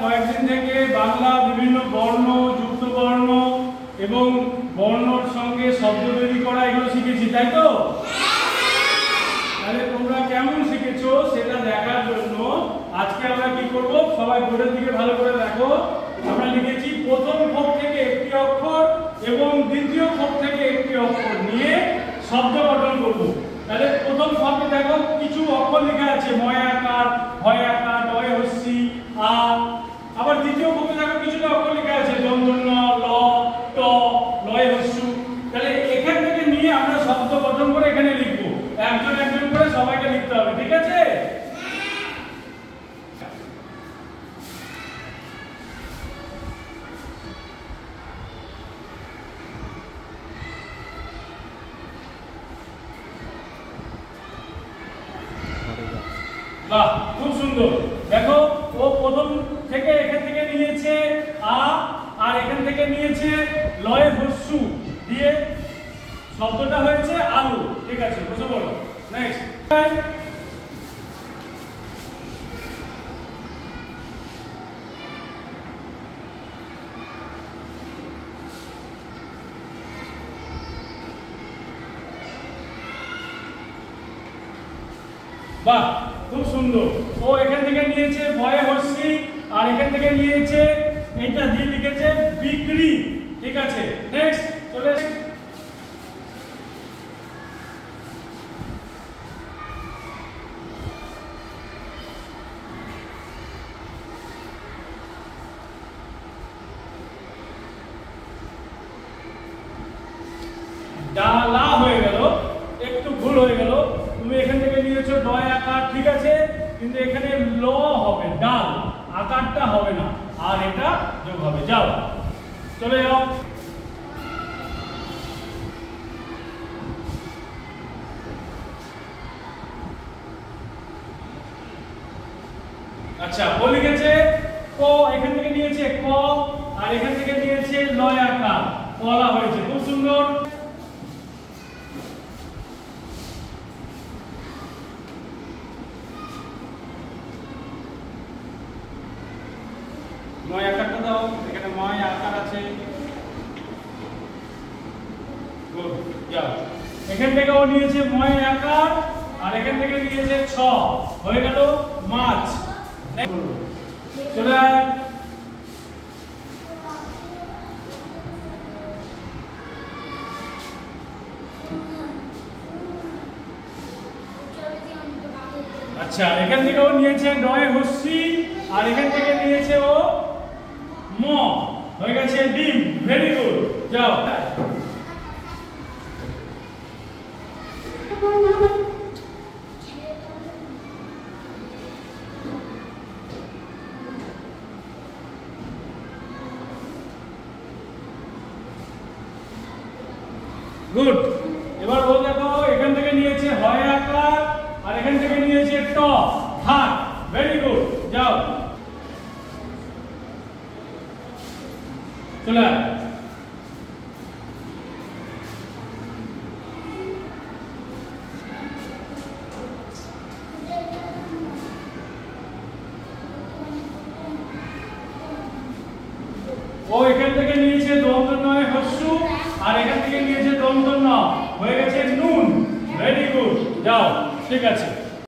কয়েকদিন থেকে বাংলা বিভিন্ন বর্ণ, যুক্ত বর্ণ এবং বর্ণর সঙ্গে শব্দ তৈরি করা এগুলো শিখেছি, তাই তো? তাহলে তোমরা কেমন শিখেছো সেটা দেখার জন্য আজকে আমরা কি করব, সবাই বোর্ডের দিকে ভালো করে দেখো। আমরা লিখেছি প্রথম খোপ থেকে একটি অক্ষর এবং দ্বিতীয় খোপ থেকে একটি অক্ষর নিয়ে শব্দ গঠন করব। তাহলে প্রথম খোপে দেখো কিছু অক্ষর লেখা আছে, ময়াকার, ভয়াকার, ডয় হস্যি, আ। আবার দ্বিতীয় খোপে দেখো কিছুটা অক্ষর লেখা আছে, দন্তন্য, ল, ট, লয় হস্যু। তাহলে এখান থেকে নিয়ে আমরা শব্দ গঠন করে এখানে লিখব। একজন একজন করে সবাইকে লিখতে হবে, ঠিক আছে? বাহ, খুব সুন্দর। দেখো ও প্রথম থেকে এখান থেকে নিয়েছে আ, আর এখান থেকে নিয়েছে লয়ে হস্যু দিয়ে শব্দটা হয়েছে আলু, ঠিক আছে? বসে বলো। নেক্সট, বাহ, খুব সুন্দর। ও এখান থেকে নিয়েছে ভয়ে হস্যি, আর এখান থেকে নিয়েছে এটা দিয়ে লিখেছে বিক্রি, ঠিক আছে? নেক্সট চলে ডালা হয়ে গেল, একটু ভুল হয়ে গেল। তুমি এখান থেকে নিয়েছো ডয় আকার, ঠিক আছে, কিন্তু এখানে ল হবে, ডাল, আকারটা হবে না, আর এটা যোগ হবে। যাও, চলে যাও। আচ্ছা, ও লিখেছে ক, এখান থেকে নিয়েছে ক, আর এখান থেকে নিয়েছে লয় আকার, কলা হয়েছে। খুব সুন্দর। ময় আকারটা দাও, এখানে ময় আকার আছে। গুড, যাও। এখান থেকে ও নিয়েছে ময় আকার, আর এখান থেকে নিয়েছে ছ, হয়ে গেল মাছ। চলে আয়। আচ্ছা, এখান থেকে ও নিয়েছে ডয় হস্যি, আর এখান থেকে নিয়েছে ও ম, হয়ে গেছে ডিম। ভেরি গুড, যাও। গুড। এবার ও দেখো এখান থেকে নিয়েছে হয় আকার, আর এখান থেকে নিয়েছে ট, হাত। ভেরি গুড, যাও। চলে আয়। ও এখান থেকে নিয়েছে দন্ত নয় হস্যু, আর এখান থেকে নিয়েছে দন্ত ন, হয়ে গেছে নুন। ভেরি গুড, যাও, ঠিক আছে।